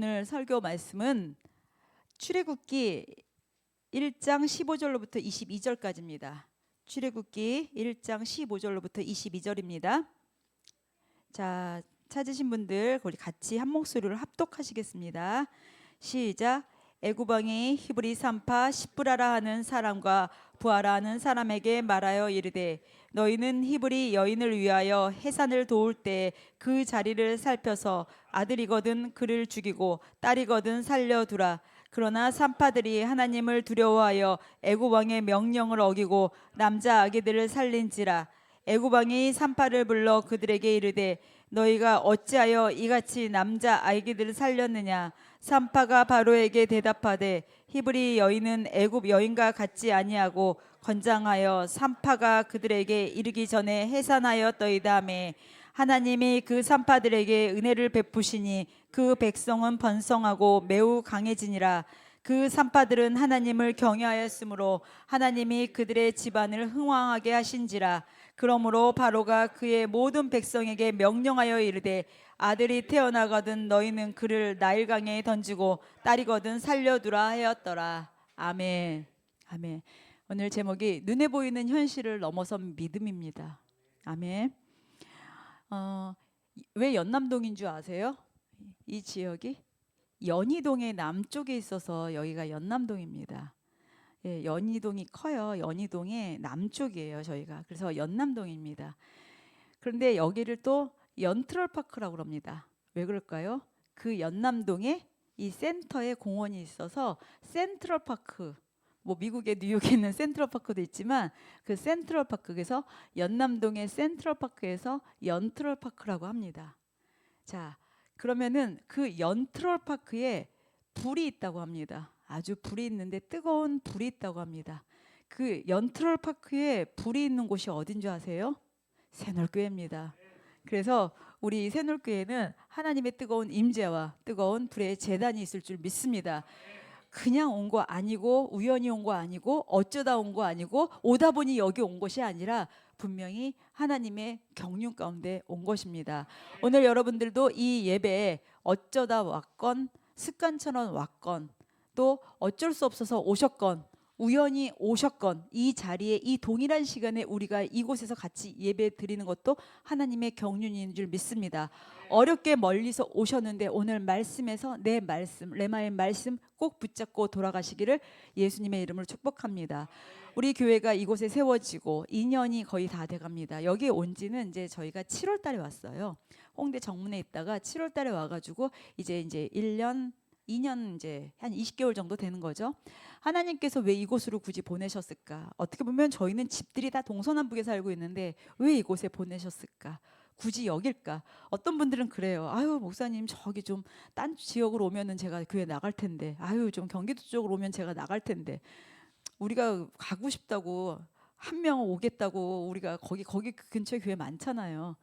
오늘 설교 말씀은 출애굽기 1장 15절로부터 22절까지입니다. 출애굽기 1장 15절로부터 22절입니다. 자, 찾으신 분들 우리 같이 한 목소리로 합독하시겠습니다. 시작. 애굽 왕이 히브리 산파 시브라라 하는 사람과 부하라 하는 사람에게 말하여 이르되 너희는 히브리 여인을 위하여 해산을 도울 때 그 자리를 살펴서 아들이거든 그를 죽이고 딸이거든 살려두라. 그러나 산파들이 하나님을 두려워하여 애굽 왕의 명령을 어기고 남자 아기들을 살린지라. 애굽 왕이 산파를 불러 그들에게 이르되 너희가 어찌하여 이같이 남자 아기들을 살렸느냐. 산파가 바로에게 대답하되 히브리 여인은 애굽 여인과 같지 아니하고 건장하여 산파가 그들에게 이르기 전에 해산하였더이다 하매 하나님이 그 산파들에게 은혜를 베푸시니 그 백성은 번성하고 매우 강해지니라. 그 산파들은 하나님을 경외하였으므로 하나님이 그들의 집안을 흥왕하게 하신지라. 그러므로 바로가 그의 모든 백성에게 명령하여 이르되 아들이 태어나거든 너희는 그를 나일강에 던지고 딸이거든 살려두라 하였더라. 아멘. 아멘. 오늘 제목이 눈에 보이는 현실을 넘어선 믿음입니다. 아멘. 왜 연남동인 줄 아세요? 이 지역이 연희동의 남쪽에 있어서 여기가 연남동입니다. 예, 연희동이 커요. 연희동의 남쪽이에요, 저희가. 그래서 연남동입니다. 그런데 여기를 또 연트럴파크라고 합니다. 왜 그럴까요? 그 연남동에 이 센터에 공원이 있어서 센트럴파크, 뭐 미국의 뉴욕에 있는 센트럴파크도 있지만 그 센트럴파크에서 연남동의 센트럴파크에서 연트럴파크라고 합니다. 자, 그러면은 그 연트럴파크에 불이 있다고 합니다. 아주 불이 있는데 뜨거운 불이 있다고 합니다. 그 연트럴파크에 불이 있는 곳이 어딘 줄 아세요? 새놀교회입니다. 그래서 우리 새놀교회는 하나님의 뜨거운 임재와 뜨거운 불의 제단이 있을 줄 믿습니다. 그냥 온 거 아니고 우연히 온 거 아니고 어쩌다 온 거 아니고 오다 보니 여기 온 것이 아니라 분명히 하나님의 경륜 가운데 온 것입니다. 오늘 여러분들도 이 예배에 어쩌다 왔건 습관처럼 왔건 또 어쩔 수 없어서 오셨건 우연히 오셨건 이 자리에 이 동일한 시간에 우리가 이곳에서 같이 예배 드리는 것도 하나님의 경륜인 줄 믿습니다. 어렵게 멀리서 오셨는데 오늘 말씀에서 내 말씀, 레마의 말씀 꼭 붙잡고 돌아가시기를 예수님의 이름으로 축복합니다. 우리 교회가 이곳에 세워지고 2년이 거의 다 돼갑니다. 여기 온 지는 이제 저희가 7월 달에 왔어요. 홍대 정문에 있다가 7월 달에 와가지고 이제 1년 2년 이제 한 20개월 정도 되는 거죠. 하나님께서 왜 이곳으로 굳이 보내셨을까? 어떻게 보면 저희는 집들이 다 동서남북에 살고 있는데 왜 이곳에 보내셨을까? 굳이 여길까? 어떤 분들은 그래요. 아유 목사님 저기 좀 딴 지역으로 오면은 제가 교회 나갈 텐데. 아유 좀 경기도 쪽으로 오면 제가 나갈 텐데. 우리가 가고 싶다고 한 명 오겠다고 우리가 거기 근처에 교회 많잖아요.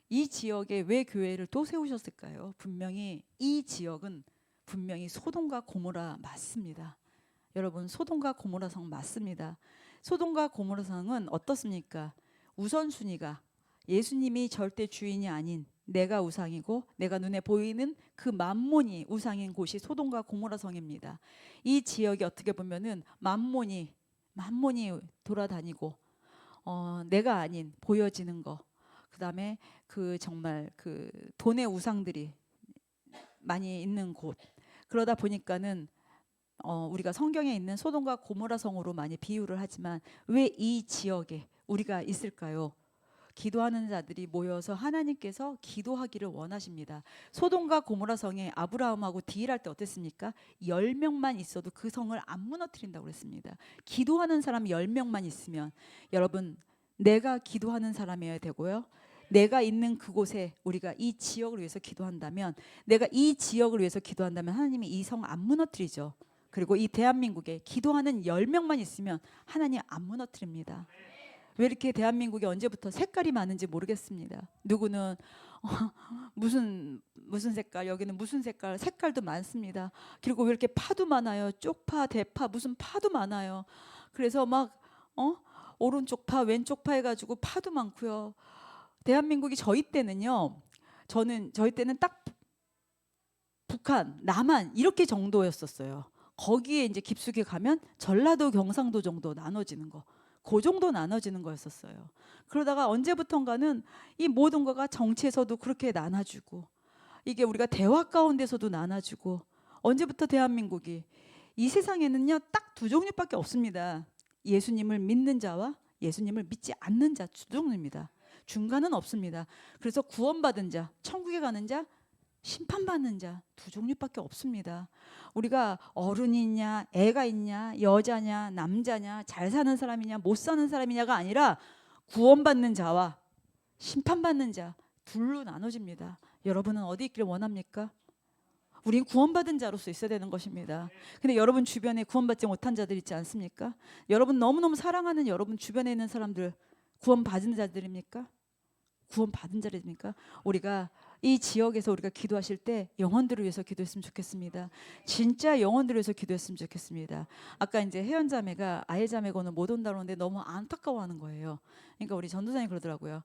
이 지역에 왜 교회를 또 세우셨을까요? 분명히 이 지역은 분명히 소돔과 고모라 맞습니다. 여러분 소돔과 고모라 성 맞습니다. 소돔과 고모라 성은 어떻습니까? 우선순위가 예수님이 절대 주인이 아닌 내가 우상이고 내가 눈에 보이는 그 만몬이 우상인 곳이 소돔과 고모라 성입니다. 이 지역이 어떻게 보면은 만몬이 돌아다니고 내가 아닌 보여지는 거, 그다음에 그 정말 그 돈의 우상들이 많이 있는 곳. 그러다 보니까는 우리가 성경에 있는 소돔과 고모라 성으로 많이 비유를 하지만 왜 이 지역에 우리가 있을까요? 기도하는 자들이 모여서 하나님께서 기도하기를 원하십니다. 소돔과 고모라 성에 아브라함하고 딜할 때 어땠습니까? 10명만 있어도 그 성을 안 무너뜨린다고 그랬습니다. 기도하는 사람 10명만 있으면 여러분 내가 기도하는 사람이어야 되고요. 내가 있는 그곳에 우리가 이 지역을 위해서 기도한다면 내가 이 지역을 위해서 기도한다면 하나님이 이 성 안 무너뜨리죠. 그리고 이 대한민국에 기도하는 10명만 있으면 하나님 안 무너뜨립니다. 왜 이렇게 대한민국이 언제부터 색깔이 많은지 모르겠습니다. 누구는 무슨 색깔, 여기는 무슨 색깔도 많습니다. 그리고 왜 이렇게 파도 많아요? 쪽파, 대파, 무슨 파도 많아요. 그래서 막 오른쪽 파, 왼쪽 파 해가지고 파도 많고요. 대한민국이 저희 때는요. 저희 때는 딱 북한, 남한 이렇게 정도였었어요. 거기에 이제 깊숙이 가면 전라도, 경상도 정도 나눠지는 거, 그 정도 나눠지는 거였었어요. 그러다가 언제부턴가는 이 모든 거가 정치에서도 그렇게 나눠지고, 이게 우리가 대화 가운데서도 나눠지고, 언제부터 대한민국이 이 세상에는요 딱 두 종류밖에 없습니다. 예수님을 믿는 자와 예수님을 믿지 않는 자, 두 종류입니다. 중간은 없습니다. 그래서 구원받은 자, 천국에 가는 자, 심판받는 자, 두 종류밖에 없습니다. 우리가 어른이 있냐, 애가 있냐, 여자냐, 남자냐, 잘 사는 사람이냐, 못 사는 사람이냐가 아니라 구원받는 자와 심판받는 자, 둘로 나눠집니다. 여러분은 어디 있기를 원합니까? 우린 구원받은 자로서 있어야 되는 것입니다. 근데 여러분 주변에 구원받지 못한 자들 있지 않습니까? 여러분 너무너무 사랑하는 여러분 주변에 있는 사람들 구원받은 자들입니까? 구원받은 자들입니까? 우리가 이 지역에서 우리가 기도하실 때 영혼들을 위해서 기도했으면 좋겠습니다. 진짜 영혼들을 위해서 기도했으면 좋겠습니다. 아까 이제 혜연 자매가 아예 자매가 오늘 못 온다는데 너무 안타까워하는 거예요. 그러니까 우리 전도사님 그러더라고요.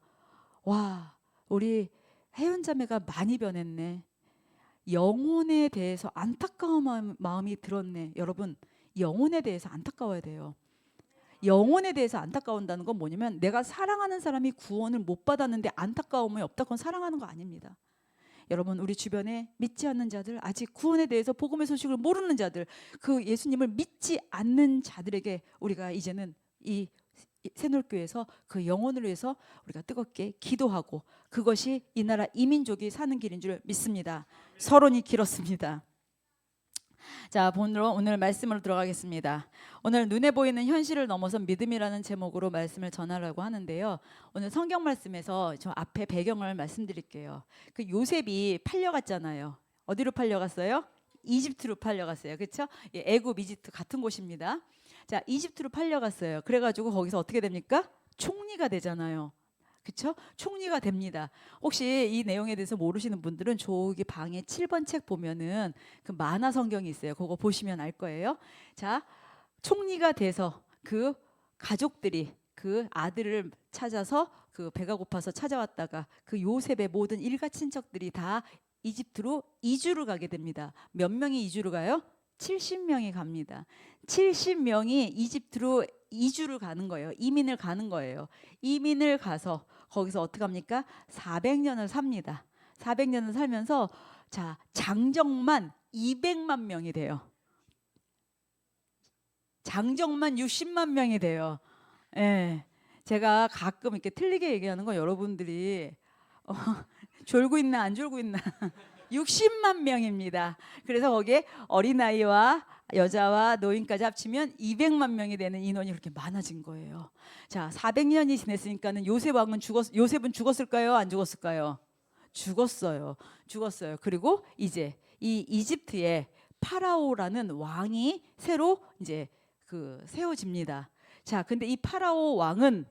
와, 우리 혜연 자매가 많이 변했네. 영혼에 대해서 안타까운 마음이 들었네. 여러분, 영혼에 대해서 안타까워야 돼요. 영혼에 대해서 안타까운다는 건 뭐냐면 내가 사랑하는 사람이 구원을 못 받았는데 안타까움이 없다. 그건 사랑하는 거 아닙니다. 여러분, 우리 주변에 믿지 않는 자들, 아직 구원에 대해서 복음의 소식을 모르는 자들, 그 예수님을 믿지 않는 자들에게 우리가 이제는 이 새놀교회에서 그 영혼을 위해서 우리가 뜨겁게 기도하고, 그것이 이 나라 이민족이 사는 길인 줄 믿습니다. 서론이 길었습니다. 자, 오늘 말씀으로 들어가겠습니다. 오늘 눈에 보이는 현실을 넘어선 믿음이라는 제목으로 말씀을 전하려고 하는데요. 오늘 성경 말씀에서 저 앞에 배경을 말씀드릴게요. 그 요셉이 팔려갔잖아요. 어디로 팔려갔어요? 이집트로 팔려갔어요. 그렇죠? 예, 애굽, 이집트 같은 곳입니다. 자, 이집트로 팔려갔어요. 그래가지고 거기서 어떻게 됩니까? 총리가 되잖아요. 그렇죠? 총리가 됩니다. 혹시 이 내용에 대해서 모르시는 분들은 저기 방에 7번 책 보면은 그 만화 성경이 있어요. 그거 보시면 알 거예요. 자, 총리가 돼서 그 가족들이 그 아들을 찾아서 그 배가 고파서 찾아왔다가 그 요셉의 모든 일가 친척들이 다 이집트로 이주를 가게 됩니다. 몇 명이 이주를 가요? 70명이 갑니다. 70명이 이집트로 이주를 가는 거예요. 이민을 가는 거예요. 이민을 가서 거기서 어떻게 합니까? 400년을 삽니다. 400년을 살면서 자, 장정만 200만 명이 돼요. 장정만 60만 명이 돼요. 예. 제가 가끔 이렇게 틀리게 얘기하는 건 여러분들이 졸고 있나 안 졸고 있나 60만 명입니다. 그래서 거기에 어린아이와 여자와 노인까지 합치면 200만 명이 되는 인원이 그렇게 많아진 거예요. 자, 400년이 지냈으니까는 요셉은 죽었을까요? 안 죽었을까요? 죽었어요. 죽었어요. 그리고 이제 이 이집트에 파라오라는 왕이 새로 이제 세워집니다. 자, 근데 이 파라오 왕은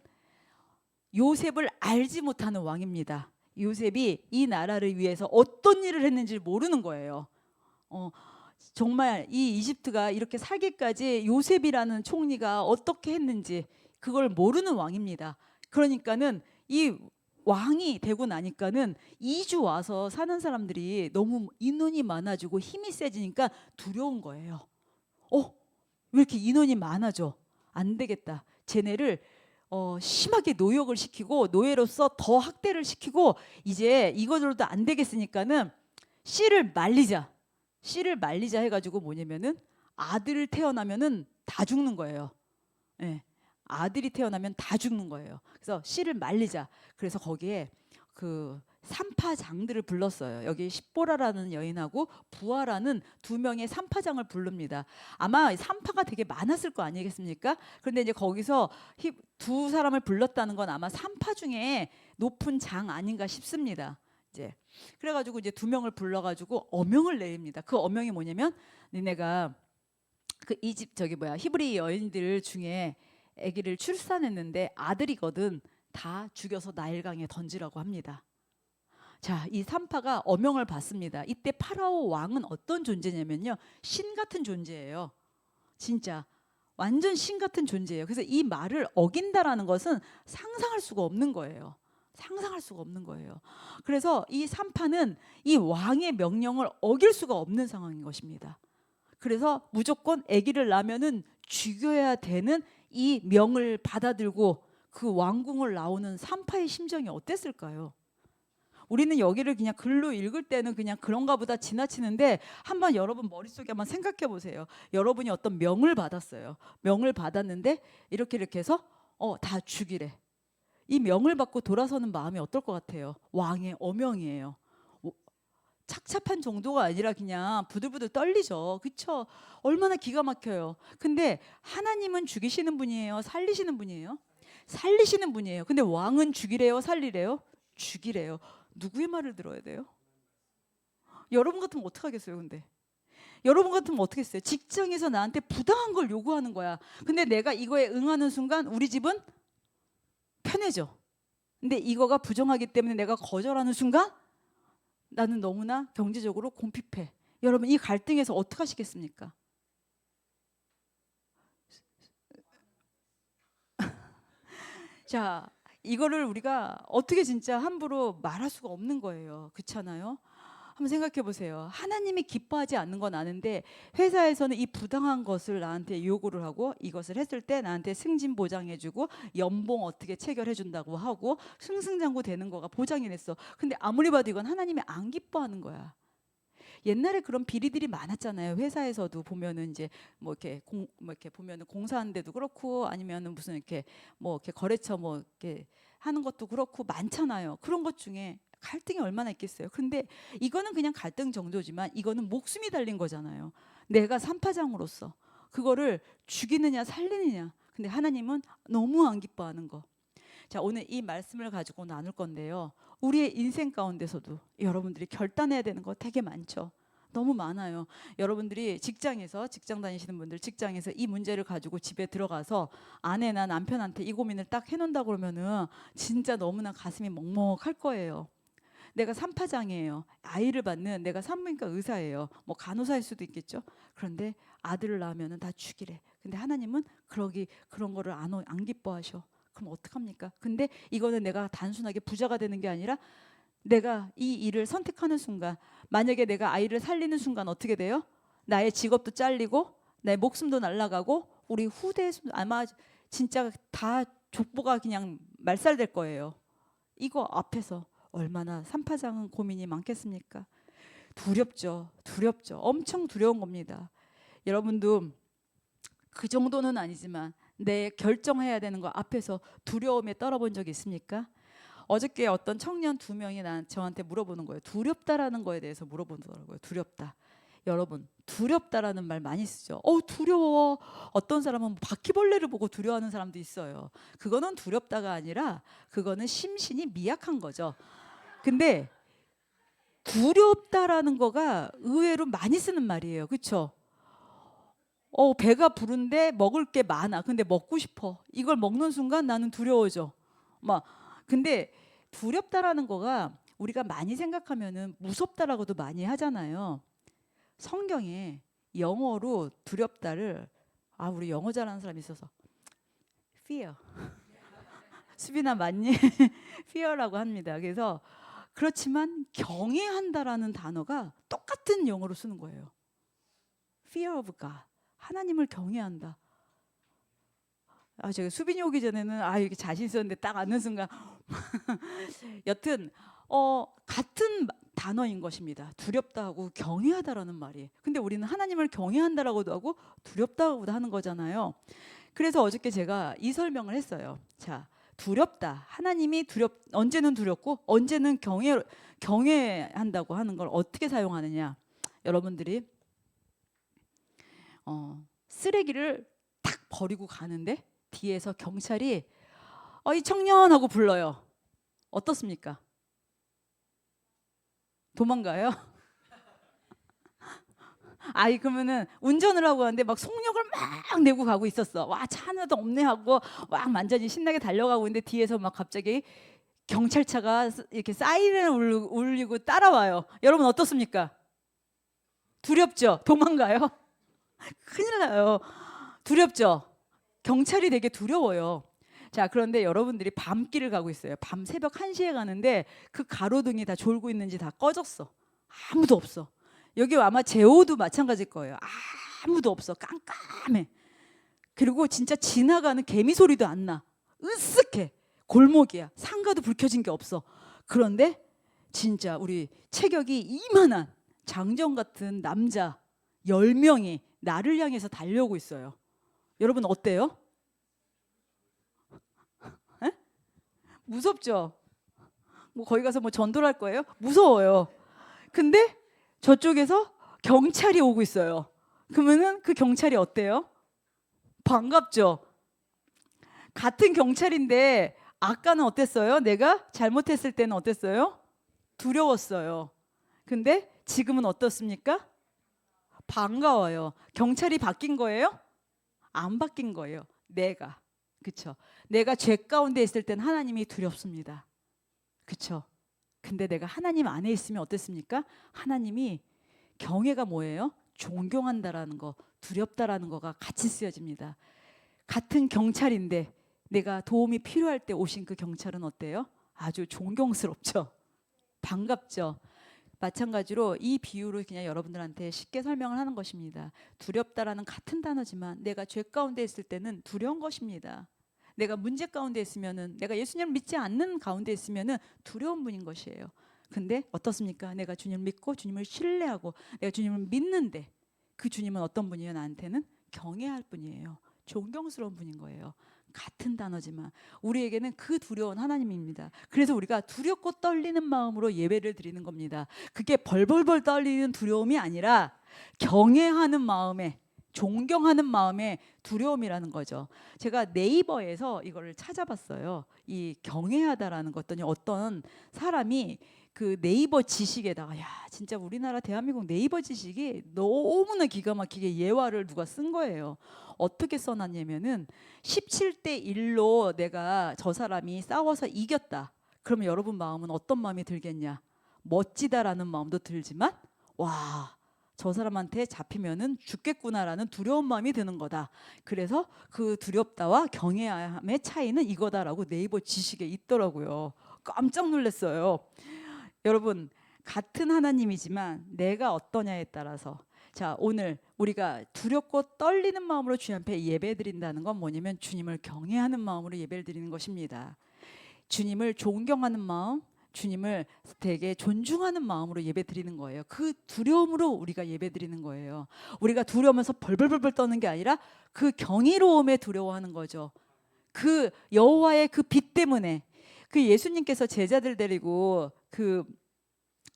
요셉을 알지 못하는 왕입니다. 요셉이 이 나라를 위해서 어떤 일을 했는지 모르는 거예요. 정말 이 이집트가 이렇게 살기까지 요셉이라는 총리가 어떻게 했는지 그걸 모르는 왕입니다. 그러니까는 이 왕이 되고 나니까는 이주 와서 사는 사람들이 너무 인원이 많아지고 힘이 세지니까 두려운 거예요. 왜 이렇게 인원이 많아져? 안 되겠다. 쟤네를 심하게 노역을 시키고 노예로서 더 학대를 시키고 이제 이거들도 안 되겠으니까는 씨를 말리자 해가지고 뭐냐면은 아들 태어나면은 다 죽는 거예요. 예, 아들이 태어나면 다 죽는 거예요. 그래서 씨를 말리자. 그래서 거기에 그 산파장들을 불렀어요. 여기 십보라라는 여인하고 부하라는 두 명의 산파장을 부릅니다. 아마 산파가 되게 많았을 거 아니겠습니까? 그런데 이제 거기서 두 사람을 불렀다는 건 아마 산파 중에 높은 장 아닌가 싶습니다. 이제 그래가지고 이제 두 명을 불러가지고 어명을 내립니다. 그 어명이 뭐냐면 니네가 그 히브리 여인들 중에 아기를 출산했는데 아들이거든. 다 죽여서 나일강에 던지라고 합니다. 자, 이 산파가 어명을 받습니다. 이때 파라오 왕은 어떤 존재냐면요, 신 같은 존재예요. 진짜 완전 신 같은 존재예요. 그래서 이 말을 어긴다라는 것은 상상할 수가 없는 거예요. 상상할 수가 없는 거예요. 그래서 이 산파는 이 왕의 명령을 어길 수가 없는 상황인 것입니다. 그래서 무조건 아기를 낳으면은 죽여야 되는 이 명을 받아들고 그 왕궁을 나오는 산파의 심정이 어땠을까요? 우리는 여기를 그냥 글로 읽을 때는 그냥 그런가 보다 지나치는데 한번 여러분 머릿속에 한번 생각해 보세요. 여러분이 어떤 명을 받았어요. 명을 받았는데 이렇게 해서 다 죽이래. 이 명을 받고 돌아서는 마음이 어떨 것 같아요? 왕의 어명이에요. 착잡한 정도가 아니라 그냥 부들부들 떨리죠. 그쵸? 얼마나 기가 막혀요. 근데 하나님은 죽이시는 분이에요? 살리시는 분이에요? 살리시는 분이에요. 근데 왕은 죽이래요? 살리래요? 죽이래요. 누구의 말을 들어야 돼요? 여러분 같으면 어떡하겠어요, 근데? 여러분 같으면 어떻게 했어요? 직장에서 나한테 부당한 걸 요구하는 거야. 근데 내가 이거에 응하는 순간 우리 집은 편해져. 근데 이거가 부정하기 때문에 내가 거절하는 순간 나는 너무나 경제적으로 궁핍해. 여러분 이 갈등에서 어떻게 하시겠습니까? 자, 이거를 우리가 어떻게 진짜 함부로 말할 수가 없는 거예요. 그렇잖아요? 한번 생각해 보세요. 하나님이 기뻐하지 않는 건 아는데 회사에서는 이 부당한 것을 나한테 요구를 하고 이것을 했을 때 나한테 승진 보장해주고 연봉 어떻게 체결해준다고 하고 승승장구 되는 거가 보장이 됐어. 근데 아무리 봐도 이건 하나님이 안 기뻐하는 거야. 옛날에 그런 비리들이 많았잖아요. 회사에서도 보면은 이제 뭐 이렇게 보면은 공사하는 데도 그렇고 아니면은 무슨 이렇게 뭐 이렇게 거래처 뭐 이렇게 하는 것도 그렇고 많잖아요. 그런 것 중에 갈등이 얼마나 있겠어요. 근데 이거는 그냥 갈등 정도지만 이거는 목숨이 달린 거잖아요. 내가 산파장으로서 그거를 죽이느냐 살리느냐. 근데 하나님은 너무 안 기뻐하는 거. 자, 오늘 이 말씀을 가지고 나눌 건데요. 우리의 인생 가운데서도 여러분들이 결단해야 되는 거 되게 많죠. 너무 많아요. 여러분들이 직장에서 직장 다니시는 분들 직장에서 이 문제를 가지고 집에 들어가서 아내나 남편한테 이 고민을 딱 해놓는다 그러면은 진짜 너무나 가슴이 먹먹할 거예요. 내가 산파장이에요. 아이를 낳는 내가 산부인과 의사예요. 뭐 간호사일 수도 있겠죠. 그런데 아들을 낳으면은 다 죽이래. 근데 하나님은 그런 거를 안 기뻐하셔. 그럼 어떡합니까? 근데 이거는 내가 단순하게 부자가 되는 게 아니라 내가 이 일을 선택하는 순간 만약에 내가 아이를 살리는 순간 어떻게 돼요? 나의 직업도 잘리고 내 목숨도 날아가고 우리 후대 아마 진짜 다 족보가 그냥 말살될 거예요. 이거 앞에서 얼마나 산파장은 고민이 많겠습니까? 두렵죠. 두렵죠. 엄청 두려운 겁니다. 여러분도 그 정도는 아니지만 내 결정해야 되는 거 앞에서 두려움에 떨어본 적 있습니까? 어저께 어떤 청년 2명이 저한테 물어보는 거예요. 두렵다라는 거에 대해서 물어보더라고요. 두렵다. 여러분 두렵다라는 말 많이 쓰죠. 두려워. 어떤 사람은 바퀴벌레를 보고 두려워하는 사람도 있어요. 그거는 두렵다가 아니라 그거는 심신이 미약한 거죠. 근데 두렵다라는 거가 의외로 많이 쓰는 말이에요. 그렇죠? 배가 부른데 먹을 게 많아. 근데 먹고 싶어. 이걸 먹는 순간 나는 두려워져. 근데 두렵다라는 거가 우리가 많이 생각하면은 무섭다라고도 많이 하잖아요. 성경에 영어로 두렵다를 우리 영어 잘하는 사람이 있어서 fear. 수빈아 맞니? fear라고 합니다. 그래서 그렇지만 경외한다라는 단어가 똑같은 영어로 쓰는 거예요. fear of God. 하나님을 경외한다. 제가 수빈이 오기 전에는 이렇게 자신 있었는데 딱 앉는 순간 여튼 같은 단어인 것입니다. 두렵다 하고 경외하다라는 말이. 근데 우리는 하나님을 경외한다라고도 하고 두렵다고도 하는 거잖아요. 그래서 어저께 제가 이 설명을 했어요. 자, 두렵다. 하나님이 언제는 두렵고 언제는 경외한다고 하는 걸 어떻게 사용하느냐. 여러분들이 쓰레기를 딱 버리고 가는데 뒤에서 경찰이 이 청년 하고 불러요. 어떻습니까? 도망가요? 그러면은 운전을 하고 가는데 막 속력을 막 내고 가고 있었어. 차 하나도 없네 하고 완전히 신나게 달려가고 있는데 뒤에서 막 갑자기 경찰차가 이렇게 사이렌을 울리고 따라와요. 여러분 어떻습니까? 두렵죠? 도망가요? 큰일 나요. 두렵죠? 경찰이 되게 두려워요. 자, 그런데 여러분들이 밤길을 가고 있어요. 밤 새벽 1시에 가는데 그 가로등이 다 졸고 있는지 다 꺼졌어. 아무도 없어. 여기 아마 제오도 마찬가지일 거예요. 아무도 없어. 깜깜해. 그리고 진짜 지나가는 개미 소리도 안 나. 으쓱해. 골목이야. 상가도 불 켜진 게 없어. 그런데 진짜 우리 체격이 이만한 장정 같은 남자 10명이 나를 향해서 달려오고 있어요. 여러분 어때요? 에? 무섭죠? 뭐 거기 가서 뭐 전도를 할 거예요? 무서워요. 근데 저쪽에서 경찰이 오고 있어요. 그러면은 그 경찰이 어때요? 반갑죠? 같은 경찰인데 아까는 어땠어요? 내가 잘못했을 때는 어땠어요? 두려웠어요. 근데 지금은 어떻습니까? 반가워요. 경찰이 바뀐 거예요? 안 바뀐 거예요. 내가. 그쵸? 내가 죄 가운데 있을 땐 하나님이 두렵습니다. 그쵸? 근데 내가 하나님 안에 있으면 어땠습니까? 하나님이 경외가 뭐예요? 존경한다라는 거, 두렵다라는 거가 같이 쓰여집니다. 같은 경찰인데 내가 도움이 필요할 때 오신 그 경찰은 어때요? 아주 존경스럽죠. 반갑죠. 마찬가지로 이 비유로 그냥 여러분들한테 쉽게 설명을 하는 것입니다. 두렵다라는 같은 단어지만 내가 죄 가운데 있을 때는 두려운 것입니다. 내가 문제 가운데 있으면은, 내가 예수님을 믿지 않는 가운데 있으면은 두려운 분인 것이에요. 근데 어떻습니까? 내가 주님을 믿고 주님을 신뢰하고 내가 주님을 믿는데 그 주님은 어떤 분이에요? 나한테는 경외할 분이에요. 존경스러운 분인 거예요. 같은 단어지만 우리에게는 그 두려운 하나님입니다. 그래서 우리가 두렵고 떨리는 마음으로 예배를 드리는 겁니다. 그게 벌벌벌 떨리는 두려움이 아니라 경외하는 마음에, 존경하는 마음의 두려움이라는 거죠. 제가 네이버에서 이거를 찾아봤어요. 이 경외하다라는 것, 어떤 사람이 그 네이버 지식에다가, 야 진짜 우리나라 대한민국 네이버 지식이 너무나 기가 막히게 예화를 누가 쓴 거예요. 어떻게 써놨냐면은 17대 1로 내가 저 사람이 싸워서 이겼다. 그러면 여러분 마음은 어떤 마음이 들겠냐? 멋지다라는 마음도 들지만 와, 저 사람한테 잡히면은 죽겠구나라는 두려운 마음이 드는 거다. 그래서 그 두렵다와 경외함의 차이는 이거다라고 네이버 지식에 있더라고요. 깜짝 놀랐어요. 여러분, 같은 하나님이지만 내가 어떠냐에 따라서, 자 오늘 우리가 두렵고 떨리는 마음으로 주님 앞에 예배 드린다는 건 뭐냐면 주님을 경외하는 마음으로 예배를 드리는 것입니다. 주님을 존경하는 마음, 주님을 되게 존중하는 마음으로 예배 드리는 거예요. 그 두려움으로 우리가 예배 드리는 거예요. 우리가 두려우면서 벌벌벌 떠는 게 아니라 그 경이로움에 두려워하는 거죠. 그 여호와의 그 빛 때문에. 그 예수님께서 제자들 데리고 그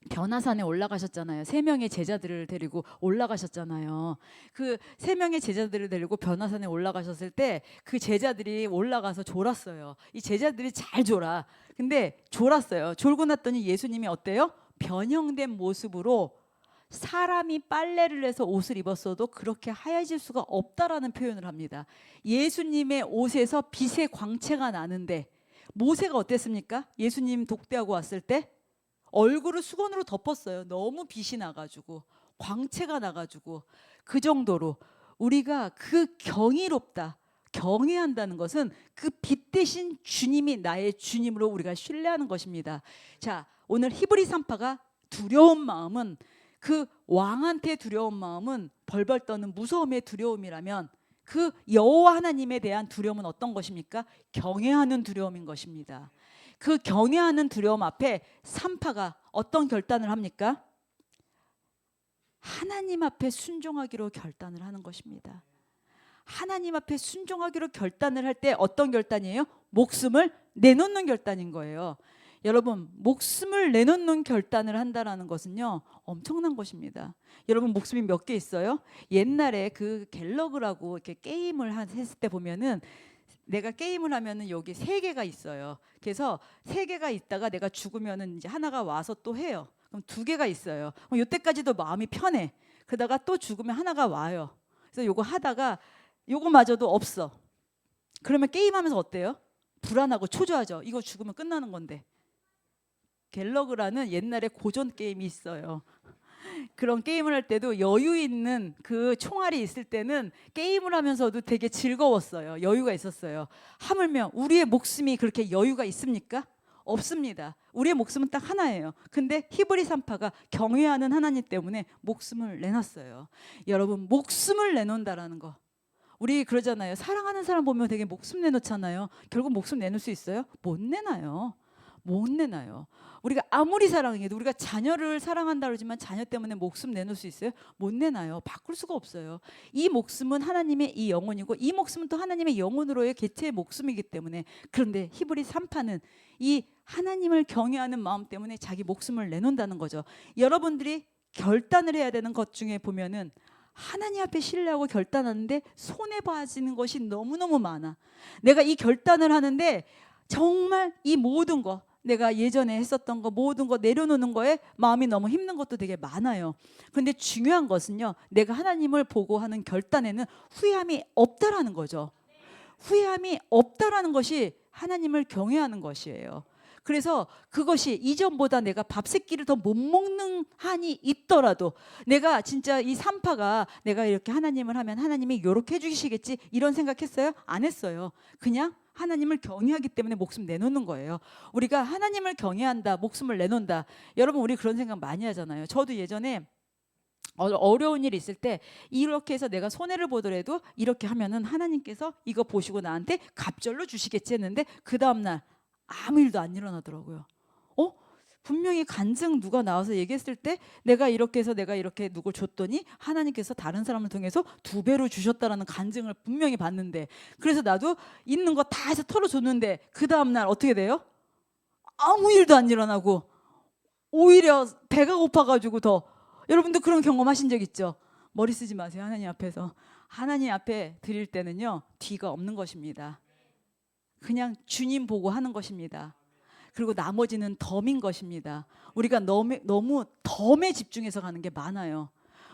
변화산에 올라가셨잖아요. 3명의 제자들을 데리고 올라가셨잖아요. 그 3명의 제자들을 데리고 변화산에 올라가셨을 때 그 제자들이 올라가서 졸았어요. 이 제자들이 잘 졸아. 근데 졸았어요. 졸고 났더니 예수님이 어때요? 변형된 모습으로, 사람이 빨래를 해서 옷을 입었어도 그렇게 하얘질 수가 없다라는 표현을 합니다. 예수님의 옷에서 빛의 광채가 나는데 모세가 어땠습니까? 예수님 독대하고 왔을 때 얼굴을 수건으로 덮었어요. 너무 빛이 나가지고, 광채가 나가지고. 그 정도로 우리가 그 경이롭다, 경외한다는 것은 그 빛 대신 주님이 나의 주님으로 우리가 신뢰하는 것입니다. 자, 오늘 히브리 산파가 두려운 마음은, 그 왕한테 두려운 마음은 벌벌 떠는 무서움의 두려움이라면 그 여호와 하나님에 대한 두려움은 어떤 것입니까? 경외하는 두려움인 것입니다. 그 경외하는 두려움 앞에 산파가 어떤 결단을 합니까? 하나님 앞에 순종하기로 결단을 하는 것입니다. 하나님 앞에 순종하기로 결단을 할 때 어떤 결단이에요? 목숨을 내놓는 결단인 거예요. 여러분, 목숨을 내놓는 결단을 한다라는 것은요, 엄청난 것입니다. 여러분, 목숨이 몇 개 있어요? 옛날에 그 갤러그라고 이렇게 게임을 했을 때 보면은, 내가 게임을 하면은 여기 3개가 있어요. 그래서 3개가 있다가 내가 죽으면은 이제 하나가 와서 또 해요. 그럼 2개가 있어요. 그럼 이때까지도 마음이 편해. 그러다가 또 죽으면 하나가 와요. 그래서 요거 하다가 요거마저도 없어. 그러면 게임하면서 어때요? 불안하고 초조하죠. 이거 죽으면 끝나는 건데. 갤러그라는 옛날에 고전 게임이 있어요. 그런 게임을 할 때도 여유 있는 그 총알이 있을 때는 게임을 하면서도 되게 즐거웠어요. 여유가 있었어요. 하물며 우리의 목숨이 그렇게 여유가 있습니까? 없습니다. 우리의 목숨은 딱 하나예요. 근데 히브리 산파가 경외하는 하나님 때문에 목숨을 내놨어요. 여러분, 목숨을 내놓는다라는 거. 우리 그러잖아요. 사랑하는 사람 보면 되게 목숨 내놓잖아요. 결국 목숨 내놓을 수 있어요? 못 내놔요. 못 내놔요. 우리가 아무리 사랑해도 우리가 자녀를 사랑한다 그러지만 자녀 때문에 목숨 내놓을 수 있어요? 못 내놔요. 바꿀 수가 없어요. 이 목숨은 하나님의 이 영혼이고 이 목숨은 또 하나님의 영혼으로의 개체의 목숨이기 때문에. 그런데 히브리 3파는 이 하나님을 경외하는 마음 때문에 자기 목숨을 내놓는다는 거죠. 여러분들이 결단을 해야 되는 것 중에 보면은 하나님 앞에 신뢰하고 결단하는데 손해 봐지는 것이 너무너무 많아. 내가 이 결단을 하는데 정말 이 모든 거, 내가 예전에 했었던 거 모든 거 내려놓는 거에 마음이 너무 힘든 것도 되게 많아요. 근데 중요한 것은요, 내가 하나님을 보고 하는 결단에는 후회함이 없다라는 거죠. 후회함이 없다라는 것이 하나님을 경외하는 것이에요. 그래서 그것이 이전보다 내가 밥 세끼를 더 못 먹는 한이 있더라도 내가 진짜 이 산파가 내가 이렇게 하나님을 하면 하나님이 이렇게 해주시겠지 이런 생각했어요? 안 했어요. 그냥 하나님을 경외하기 때문에 목숨 내놓는 거예요. 우리가 하나님을 경외한다, 목숨을 내놓는다. 여러분, 우리 그런 생각 많이 하잖아요. 저도 예전에 어려운 일이 있을 때 이렇게 해서 내가 손해를 보더라도 이렇게 하면은 하나님께서 이거 보시고 나한테 갑절로 주시겠지 했는데 그 다음날 아무 일도 안 일어나더라고요. 분명히 간증 누가 나와서 얘기했을 때 내가 이렇게 해서 내가 이렇게 누굴 줬더니 하나님께서 다른 사람을 통해서 2배로 주셨다라는 간증을 분명히 봤는데, 그래서 나도 있는 거 다 해서 털어줬는데 그 다음날 어떻게 돼요? 아무 일도 안 일어나고 오히려 배가 고파가지고 더. 여러분도 그런 경험하신 적 있죠? 머리 쓰지 마세요. 하나님 앞에서. 하나님 앞에 드릴 때는요, 뒤가 없는 것입니다. 그냥 주님 보고 하는 것입니다. 그리고 나머지는 덤인 것입니다. 우리가 너무 덤에 집중해서 가는 게 많아요.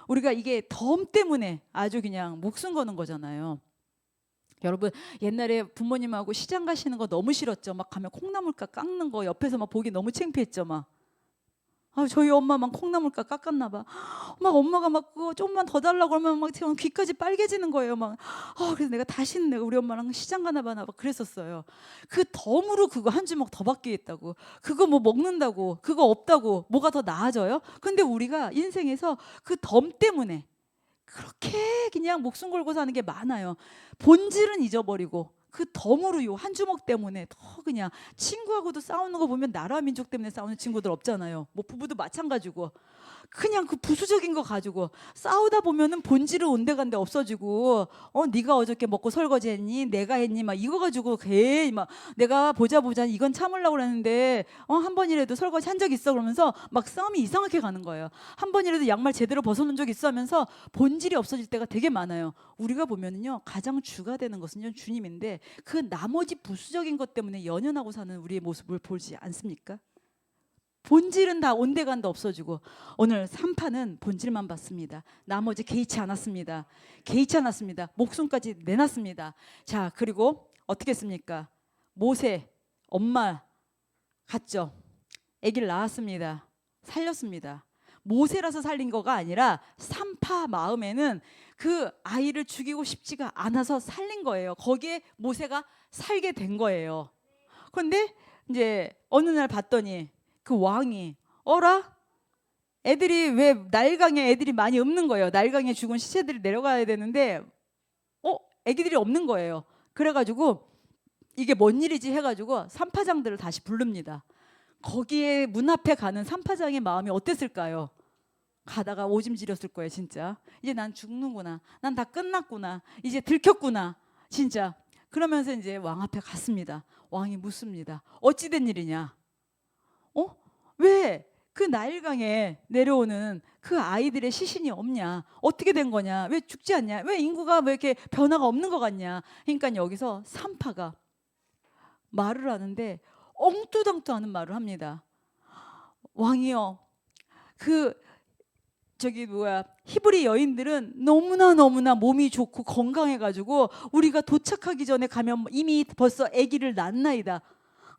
우리가 이게 덤 때문에 아주 그냥 목숨 거는 거잖아요. 여러분, 옛날에 부모님하고 시장 가시는 거 너무 싫었죠? 막 가면 콩나물가 깎는 거 옆에서 막 보기 너무 창피했죠? 막. 저희 엄마 막 콩나물가 깎았나 봐. 막 엄마가 막 그거 좀만 더 달라고 그러면 막 귀까지 빨개지는 거예요. 막. 그래서 내가 다시는 내가 우리 엄마랑 시장 가나 봐나 막 그랬었어요. 그 덤으로 그거 한 주먹 더 받기겠다고. 그거 뭐 먹는다고. 그거 없다고. 뭐가 더 나아져요? 근데 우리가 인생에서 그 덤 때문에 그렇게 그냥 목숨 걸고 사는 게 많아요. 본질은 잊어버리고 그 덤으로 요 한 주먹 때문에 더 그냥. 친구하고도 싸우는 거 보면 나라 민족 때문에 싸우는 친구들 없잖아요. 뭐 부부도 마찬가지고 그냥 그 부수적인 거 가지고 싸우다 보면은 본질은 온데간데 없어지고, 네가 어저께 먹고 설거지 했니? 내가 했니? 막 이거 가지고 괜히 막 내가 보자 이건 참으려고 그랬는데 한 번이라도 설거지 한 적 있어 그러면서 막 싸움이 이상하게 가는 거예요. 한 번이라도 양말 제대로 벗어놓은 적 있어 하면서 본질이 없어질 때가 되게 많아요. 우리가 보면은요, 가장 주가 되는 것은요 주님인데 그 나머지 부수적인 것 때문에 연연하고 사는 우리의 모습을 보지 않습니까? 본질은 다 온데간데 없어지고. 오늘 3파는 본질만 봤습니다. 나머지 개의치 않았습니다. 개의치 않았습니다. 목숨까지 내놨습니다. 자, 그리고 어떻게 했습니까? 모세 엄마 갔죠. 아기를 낳았습니다. 살렸습니다. 모세라서 살린 거가 아니라 3파 마음에는 그 아이를 죽이고 싶지가 않아서 살린 거예요. 거기에 모세가 살게 된 거예요. 그런데 이제 어느 날 봤더니 그 왕이 애들이 왜 나일강에 애들이 많이 없는 거예요. 나일강에 죽은 시체들이 내려가야 되는데 애기들이 없는 거예요. 그래가지고 이게 뭔 일이지 해가지고 산파장들을 다시 부릅니다. 거기에 문 앞에 가는 산파장의 마음이 어땠을까요? 가다가 오줌 지렸을 거예요. 진짜 이제 난 죽는구나, 난 다 끝났구나, 이제 들켰구나 진짜. 그러면서 이제 왕 앞에 갔습니다. 왕이 묻습니다. 어찌된 일이냐? 왜 그 나일강에 내려오는 그 아이들의 시신이 없냐? 어떻게 된 거냐? 왜 죽지 않냐? 왜 인구가 왜 이렇게 변화가 없는 것 같냐? 그러니까 여기서 산파가 말을 하는데 엉뚜당뚜하는 말을 합니다. 왕이요, 히브리 여인들은 너무나 몸이 좋고 건강해가지고 우리가 도착하기 전에 가면 이미 벌써 아기를 낳나이다.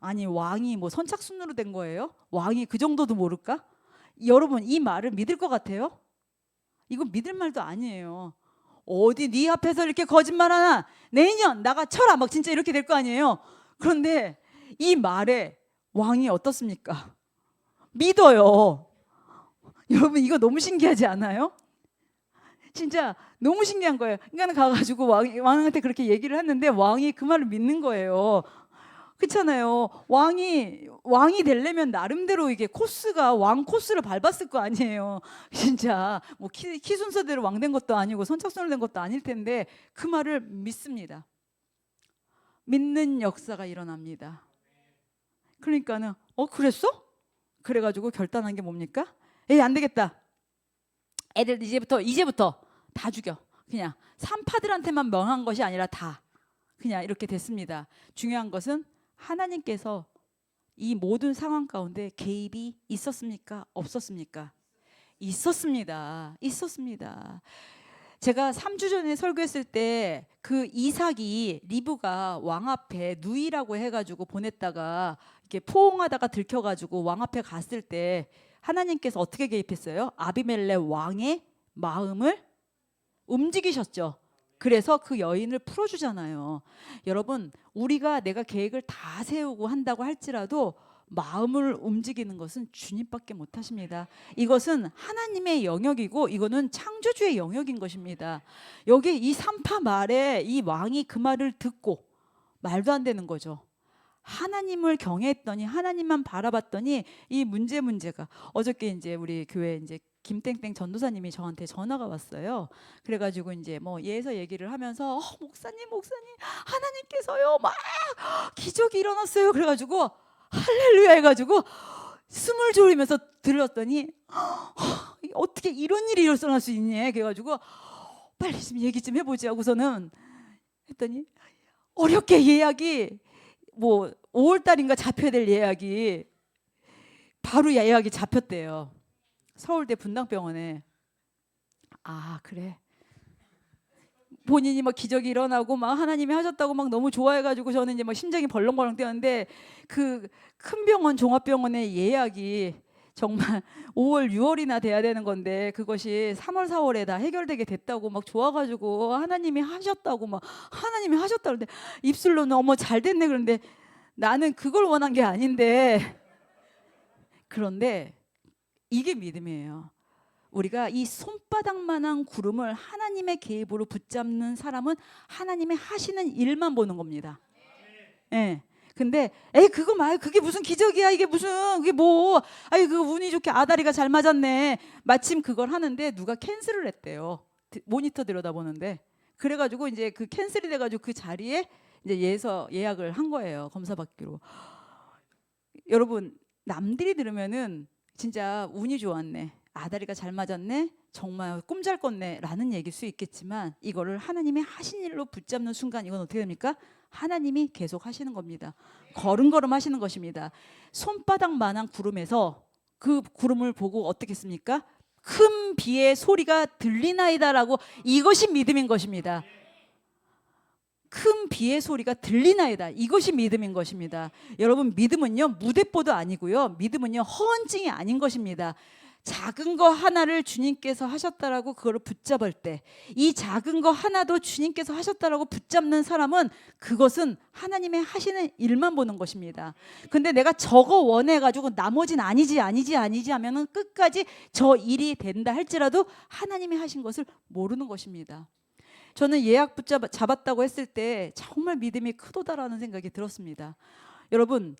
아니, 왕이 뭐 선착순으로 된 거예요? 왕이 그 정도도 모를까? 여러분 이 말을 믿을 것 같아요? 이건 믿을 말도 아니에요. 어디 네 앞에서 이렇게 거짓말하나? 내년 나가 쳐라 막 진짜 이렇게 될 거 아니에요. 그런데 이 말에 왕이 어떻습니까? 믿어요. 여러분 이거 너무 신기하지 않아요? 진짜 너무 신기한 거예요. 그러니까 가가지고 왕한테 그렇게 얘기를 했는데 왕이 그 말을 믿는 거예요. 그렇잖아요. 왕이 되려면 나름대로 이게 코스가 왕 코스를 밟았을 거 아니에요. 진짜 뭐 키 순서대로 왕 된 것도 아니고 선착순으로 된 것도 아닐 텐데 그 말을 믿습니다. 믿는 역사가 일어납니다. 그러니까는 그랬어? 그래가지고 결단한 게 뭡니까? 에이 안 되겠다. 애들 이제부터 다 죽여. 그냥 산파들한테만 명한 것이 아니라 다 그냥 이렇게 됐습니다. 중요한 것은 하나님께서 이 모든 상황 가운데 개입이 있었습니까? 없었습니까? 있었습니다. 있었습니다. 제가 3주 전에 설교했을 때 그 이삭이 리브가 왕 앞에 누이라고 해가지고 보냈다가 이렇게 포옹하다가 들켜가지고 왕 앞에 갔을 때 하나님께서 어떻게 개입했어요? 아비멜렉 왕의 마음을 움직이셨죠. 그래서 그 여인을 풀어주잖아요. 여러분 우리가 내가 계획을 다 세우고 한다고 할지라도 마음을 움직이는 것은 주님밖에 못하십니다. 이것은 하나님의 영역이고 이거는 창조주의 영역인 것입니다. 여기 이 산파 말에 이 왕이 그 말을 듣고 말도 안 되는 거죠. 하나님을 경외했더니 하나님만 바라봤더니 이 문제가 어저께 이제 우리 교회 이제 김땡땡 전도사님이 저한테 전화가 왔어요. 그래가지고 이제 뭐 예서 얘기를 하면서 목사님 하나님께서요 막 기적이 일어났어요. 그래가지고 할렐루야 해가지고 숨을 졸이면서 들었더니 어떻게 이런 일이 일어날 수 있니? 그래가지고 빨리 좀 얘기 좀 해보지 하고서는 했더니 어렵게 예약이 뭐 5월 달인가 잡혀야 될 예약이 바로 예약이 잡혔대요. 서울대 분당병원에. 아 그래. 본인이 막 기적이 일어나고 막 하나님이 하셨다고 막 너무 좋아해가지고 저는 이제 막 심장이 벌렁벌렁 뛰었는데 그 큰 병원 종합병원의 예약이 정말 5월 6월이나 돼야 되는 건데 그것이 3월 4월에 다 해결되게 됐다고 막 좋아가지고 하나님이 하셨다고 막 하나님이 하셨다 그런데 입술로는 어머 잘 됐네 그런데 나는 그걸 원한 게 아닌데 그런데 이게 믿음이에요. 우리가 이 손바닥만한 구름을 하나님의 계획으로 붙잡는 사람은 하나님의 하시는 일만 보는 겁니다. 예. 근데 그거 말 그게 무슨 기적이야 이게 무슨 그게 뭐 그 운이 좋게 아다리가 잘 맞았네. 마침 그걸 하는데 누가 캔슬을 했대요. 모니터 들여다보는데 그래가지고 이제 그 캔슬이 돼가지고 그 자리에 이제 예약을 한 거예요. 검사 받기로. 여러분 남들이 들으면은 진짜 운이 좋았네. 아다리가 잘 맞았네. 정말 꿈잘 꿨네 라는 얘기일 수 있겠지만 이거를 하나님의 하신 일로 붙잡는 순간 이건 어떻게 됩니까? 하나님이 계속 하시는 겁니다. 걸음걸음 하시는 것입니다. 손바닥만한 구름에서 그 구름을 보고 어떻게 했습니까? 큰 비의 소리가 들리나이다라고 이것이 믿음인 것입니다. 큰 비의 소리가 들리나이다. 이것이 믿음인 것입니다. 여러분 믿음은요 무대뽀도 아니고요. 믿음은요 허언증이 아닌 것입니다. 작은 거 하나를 주님께서 하셨다라고 그거를 붙잡을 때 이 작은 거 하나도 주님께서 하셨다라고 붙잡는 사람은 그것은 하나님의 하시는 일만 보는 것입니다. 근데 내가 저거 원해가지고 나머지는 아니지 하면은 끝까지 저 일이 된다 할지라도 하나님이 하신 것을 모르는 것입니다. 저는 예약 잡았다고 했을 때 정말 믿음이 크도다라는 생각이 들었습니다. 여러분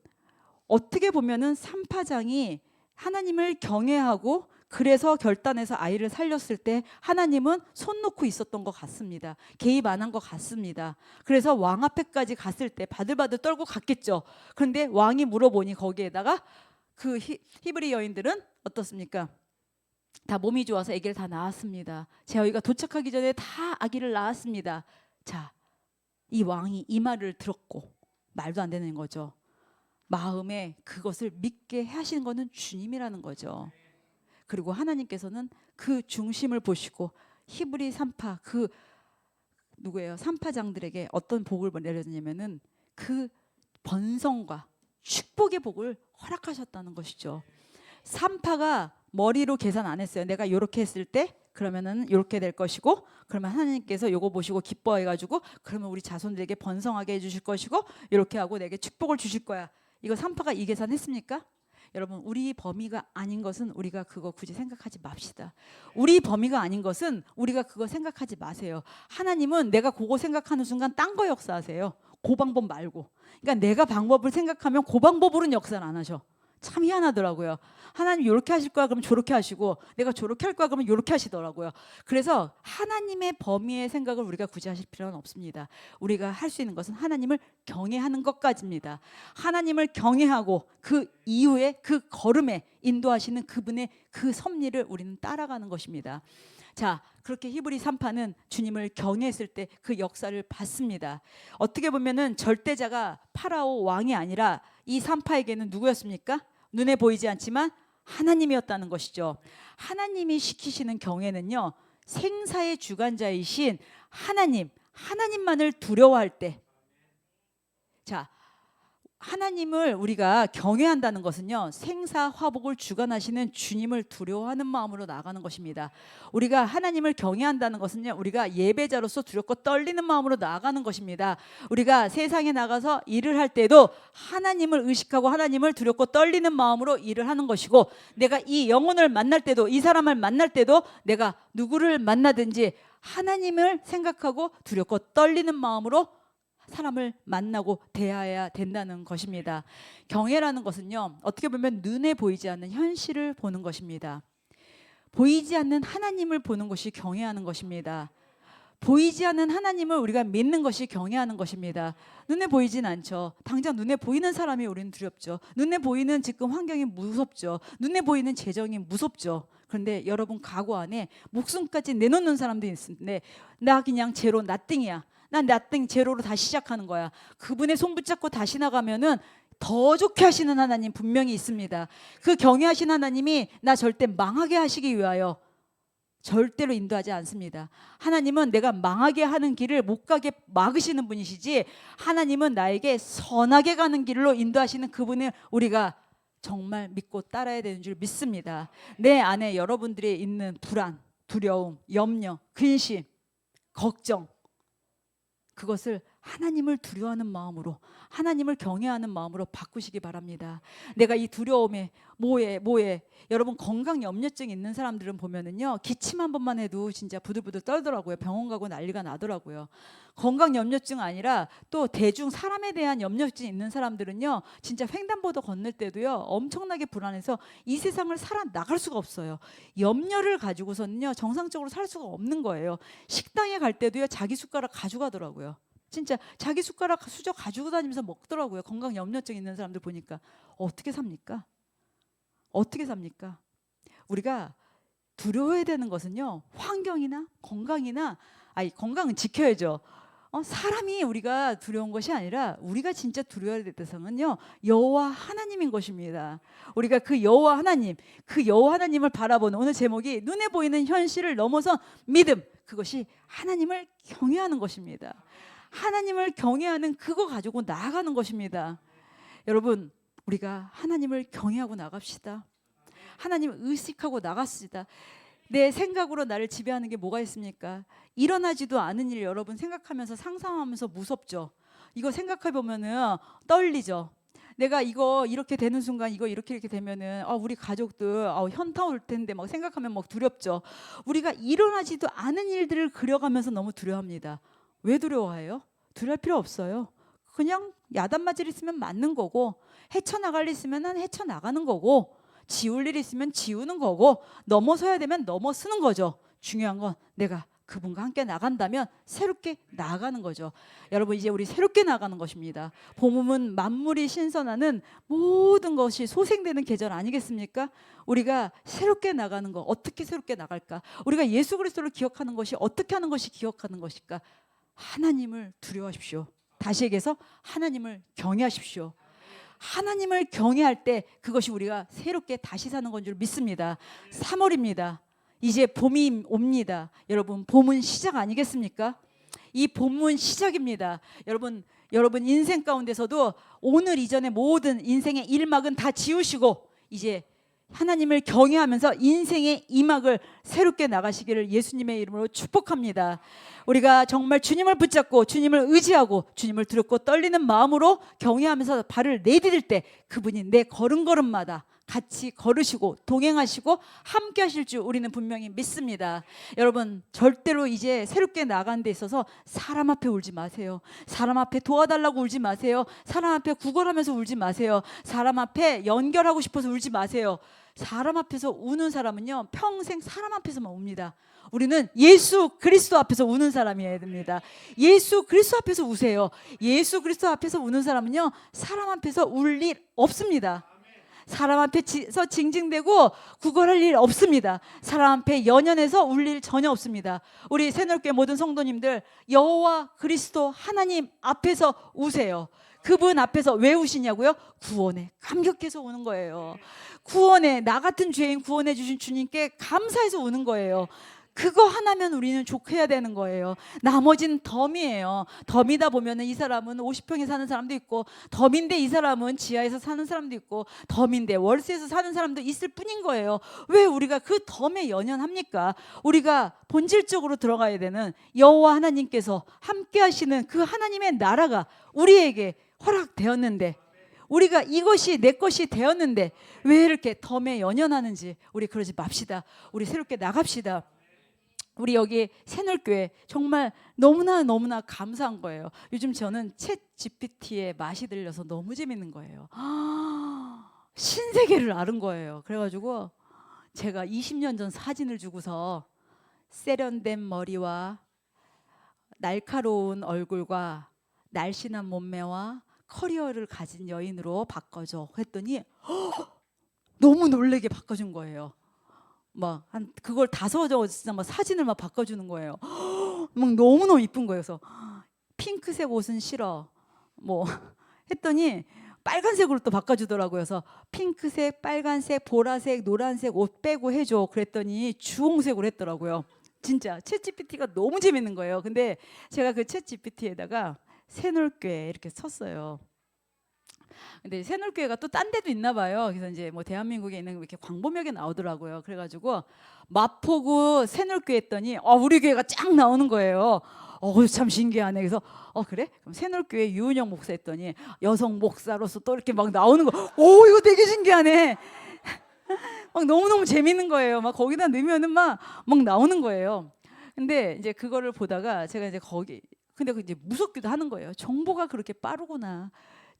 어떻게 보면은 산파장이 하나님을 경외하고 그래서 결단해서 아이를 살렸을 때 하나님은 손 놓고 있었던 것 같습니다. 개입 안 한 것 같습니다. 그래서 왕 앞에까지 갔을 때 바들바들 떨고 갔겠죠. 그런데 왕이 물어보니 거기에다가 그 히브리 여인들은 어떻습니까? 다 몸이 좋아서 아기를 다 낳았습니다. 저희가 도착하기 전에 다 아기를 낳았습니다. 자, 이 왕이 이 말을 들었고 말도 안 되는 거죠. 마음에 그것을 믿게 하시는 것은 주님이라는 거죠. 그리고 하나님께서는 그 중심을 보시고 히브리 산파 그 누구예요? 산파장들에게 어떤 복을 내려주냐면은 그 번성과 축복의 복을 허락하셨다는 것이죠. 산파가 머리로 계산 안 했어요. 내가 이렇게 했을 때 그러면은 이렇게 될 것이고, 그러면 하나님께서 요거 보시고 기뻐해가지고 그러면 우리 자손들에게 번성하게 해주실 것이고 이렇게 하고 내게 축복을 주실 거야. 이거 산파가 이 계산했습니까? 여러분, 우리 범위가 아닌 것은 우리가 그거 굳이 생각하지 맙시다. 우리 범위가 아닌 것은 우리가 그거 생각하지 마세요. 하나님은 내가 그거 생각하는 순간 딴 거 역사하세요. 그 방법 말고. 그러니까 내가 방법을 생각하면 그 방법으로는 역사를 안 하셔. 참 희한하더라고요. 하나님 이렇게 하실 거야 그러면 저렇게 하시고, 내가 저렇게 할 거야 그러면 이렇게 하시더라고요. 그래서 하나님의 범위의 생각을 우리가 굳이 하실 필요는 없습니다. 우리가 할 수 있는 것은 하나님을 경외하는 것까지입니다. 하나님을 경외하고 그 이후에 그 걸음에 인도하시는 그분의 그 섭리를 우리는 따라가는 것입니다. 자, 그렇게 히브리 3파는 주님을 경외했을 때 그 역사를 봤습니다. 어떻게 보면은 절대자가 파라오 왕이 아니라 이 3파에게는 누구였습니까? 눈에 보이지 않지만 하나님이었다는 것이죠. 하나님이 시키시는 경외는요, 생사의 주관자이신 하나님만을 두려워할 때, 자, 하나님을 우리가 경외한다는 것은요, 생사화복을 주관하시는 주님을 두려워하는 마음으로 나아가는 것입니다. 우리가 하나님을 경외한다는 것은요, 우리가 예배자로서 두렵고 떨리는 마음으로 나아가는 것입니다. 우리가 세상에 나가서 일을 할 때도 하나님을 의식하고 하나님을 두렵고 떨리는 마음으로 일을 하는 것이고, 내가 이 영혼을 만날 때도, 이 사람을 만날 때도 내가 누구를 만나든지 하나님을 생각하고 두렵고 떨리는 마음으로 사람을 만나고 대해야 된다는 것입니다. 경외라는 것은요, 어떻게 보면 눈에 보이지 않는 현실을 보는 것입니다. 보이지 않는 하나님을 보는 것이 경외하는 것입니다. 보이지 않는 하나님을 우리가 믿는 것이 경외하는 것입니다. 눈에 보이진 않죠. 당장 눈에 보이는 사람이 우리는 두렵죠. 눈에 보이는 지금 환경이 무섭죠. 눈에 보이는 재정이 무섭죠. 그런데 여러분 가구 안에 목숨까지 내놓는 사람도 있는데, 나 그냥 제로 나띵이야, 난 나띵 제로로 다시 시작하는 거야. 그분의 손 붙잡고 다시 나가면은 더 좋게 하시는 하나님 분명히 있습니다. 그 경외하신 하나님이 나 절대 망하게 하시기 위하여 절대로 인도하지 않습니다. 하나님은 내가 망하게 하는 길을 못 가게 막으시는 분이시지, 하나님은 나에게 선하게 가는 길로 인도하시는 그분을 우리가 정말 믿고 따라야 되는 줄 믿습니다. 내 안에 여러분들이 있는 불안, 두려움, 염려, 근심, 걱정, 그것을 하나님을 두려워하는 마음으로, 하나님을 경외하는 마음으로 바꾸시기 바랍니다. 내가 이 두려움에 뭐에 여러분 건강 염려증 있는 사람들은 보면은요, 기침 한 번만 해도 진짜 부들부들 떨더라고요. 병원 가고 난리가 나더라고요. 건강 염려증 아니라 또 대중 사람에 대한 염려증 있는 사람들은요, 진짜 횡단보도 건널 때도요 엄청나게 불안해서 이 세상을 살아나갈 수가 없어요. 염려를 가지고서는요 정상적으로 살 수가 없는 거예요. 식당에 갈 때도요 자기 숟가락 가져가더라고요. 진짜 자기 숟가락 수저 가지고 다니면서 먹더라고요. 건강 염려증 있는 사람들 보니까. 어떻게 삽니까? 어떻게 삽니까? 우리가 두려워해야 되는 것은요, 환경이나 건강이나, 건강은 지켜야죠. 사람이 우리가 두려운 것이 아니라 우리가 진짜 두려워야 될 대상은요, 여호와 하나님인 것입니다. 우리가 그 여호와 하나님을 바라보는, 오늘 제목이 눈에 보이는 현실을 넘어선 믿음, 그것이 하나님을 경외하는 것입니다. 하나님을 경외하는 그거 가지고 나아가는 것입니다. 여러분, 우리가 하나님을 경외하고 나갑시다. 하나님을 의식하고 나갑시다. 내 생각으로 나를 지배하는 게 뭐가 있습니까? 일어나지도 않은 일 여러분 생각하면서 상상하면서 무섭죠. 이거 생각해 보면은 떨리죠. 내가 이거 이렇게 되는 순간, 이거 이렇게 되면은 우리 가족들 현타 올 텐데 막 생각하면 막 두렵죠. 우리가 일어나지도 않은 일들을 그려가면서 너무 두려워합니다. 왜 두려워해요? 두려울 필요 없어요. 그냥 야단 맞을 일 있으면 맞는 거고, 헤쳐나갈 일 있으면 헤쳐나가는 거고, 지울 일 있으면 지우는 거고, 넘어서야 되면 넘어서는 거죠. 중요한 건 내가 그분과 함께 나간다면 새롭게 나아가는 거죠. 여러분, 이제 우리 새롭게 나가는 것입니다. 봄은 만물이 신선하는 모든 것이 소생되는 계절 아니겠습니까? 우리가 새롭게 나가는 거, 어떻게 새롭게 나갈까? 우리가 예수 그리스도를 기억하는 것이 어떻게 하는 것이 기억하는 것일까? 하나님을 두려워하십시오. 다시 얘기해서 하나님을 경외하십시오. 하나님을 경외할 때 그것이 우리가 새롭게 다시 사는 건 줄 믿습니다. 3월입니다. 이제 봄이 옵니다. 여러분, 봄은 시작 아니겠습니까? 이 봄은 시작입니다. 여러분 인생 가운데서도 오늘 이전의 모든 인생의 일막은 다 지우시고 이제 하나님을 경외하면서 인생의 이막을 새롭게 나가시기를 예수님의 이름으로 축복합니다. 우리가 정말 주님을 붙잡고 주님을 의지하고 주님을 두렵고 떨리는 마음으로 경외하면서 발을 내디딜 때 그분이 내 걸음걸음마다 같이 걸으시고 동행하시고 함께 하실 줄 우리는 분명히 믿습니다. 여러분, 절대로 이제 새롭게 나가는 데 있어서 사람 앞에 울지 마세요. 사람 앞에 도와달라고 울지 마세요. 사람 앞에 구걸하면서 울지 마세요. 사람 앞에 연결하고 싶어서 울지 마세요. 사람 앞에서 우는 사람은요, 평생 사람 앞에서만 웁니다. 우리는 예수 그리스도 앞에서 우는 사람이어야 됩니다. 예수 그리스도 앞에서 우세요. 예수 그리스도 앞에서 우는 사람은요, 사람 앞에서 울 일 없습니다. 사람 앞에서 징징대고 구걸할 일 없습니다. 사람 앞에 연연해서 울 일 전혀 없습니다. 우리 새넓게 모든 성도님들, 여호와 그리스도 하나님 앞에서 우세요. 그분 앞에서 왜 우시냐고요? 구원에 감격해서 우는 거예요. 구원에, 나 같은 죄인 구원해 주신 주님께 감사해서 우는 거예요. 그거 하나면 우리는 족해야 되는 거예요. 나머지는 덤이에요. 덤이다 보면은 이 사람은 50평에 사는 사람도 있고, 덤인데 이 사람은 지하에서 사는 사람도 있고, 덤인데 월세에서 사는 사람도 있을 뿐인 거예요. 왜 우리가 그 덤에 연연합니까? 우리가 본질적으로 들어가야 되는 여호와 하나님께서 함께 하시는 그 하나님의 나라가 우리에게 허락되었는데, 우리가 이것이 내 것이 되었는데 왜 이렇게 덤에 연연하는지 우리 그러지 맙시다. 우리 새롭게 나갑시다. 우리 여기 새늘교회 정말 너무나 감사한 거예요. 요즘 저는 챗 GPT에 맛이 들려서 너무 재밌는 거예요. 신세계를 아는 거예요. 그래가지고 제가 20년 전 사진을 주고서 세련된 머리와 날카로운 얼굴과 날씬한 몸매와 커리어를 가진 여인으로 바꿔줘 했더니 너무 놀래게 바꿔준 거예요. 막 한 그걸 진짜 막 사진을 막 바꿔주는 거예요. 막 너무너무 이쁜 거예요. 그래서 핑크색 옷은 싫어 뭐 했더니 빨간색으로 또 바꿔주더라고요. 그래서 핑크색, 빨간색, 보라색, 노란색 옷 빼고 해줘 그랬더니 주홍색으로 했더라고요. 진짜 챗GPT가 너무 재밌는 거예요. 근데 제가 그 챗GPT에다가 새놀교회 이렇게 쳤어요. 근데 새놀교회가 또 딴 데도 있나 봐요. 그래서 이제 뭐 대한민국에 있는 이렇게 광범위하게 나오더라고요. 그래가지고 마포구 새놀교회 했더니 우리 교회가 쫙 나오는 거예요. 참 신기하네. 그래서 그래? 그럼 새놀교회 유은영 목사 했더니 여성 목사로서 또 이렇게 막 나오는 거. 이거 되게 신기하네. 막 너무너무 재밌는 거예요. 막 거기다 넣으면은 막 나오는 거예요. 근데 이제 그거를 보다가 제가 이제 근데 이제 무섭기도 하는 거예요. 정보가 그렇게 빠르구나.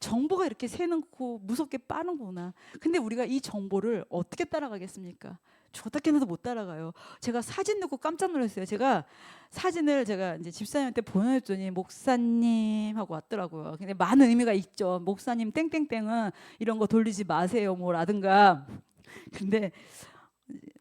정보가 이렇게 새놓고 무섭게 빠르구나. 근데 우리가 이 정보를 어떻게 따라가겠습니까? 어떻게 해도 못 따라가요. 제가 사진 넣고 깜짝 놀랐어요. 사진을 이제 집사님한테 보내줬더니 목사님 하고 왔더라고요. 근데 많은 의미가 있죠. 목사님 땡땡땡은 이런 거 돌리지 마세요 뭐라든가. 근데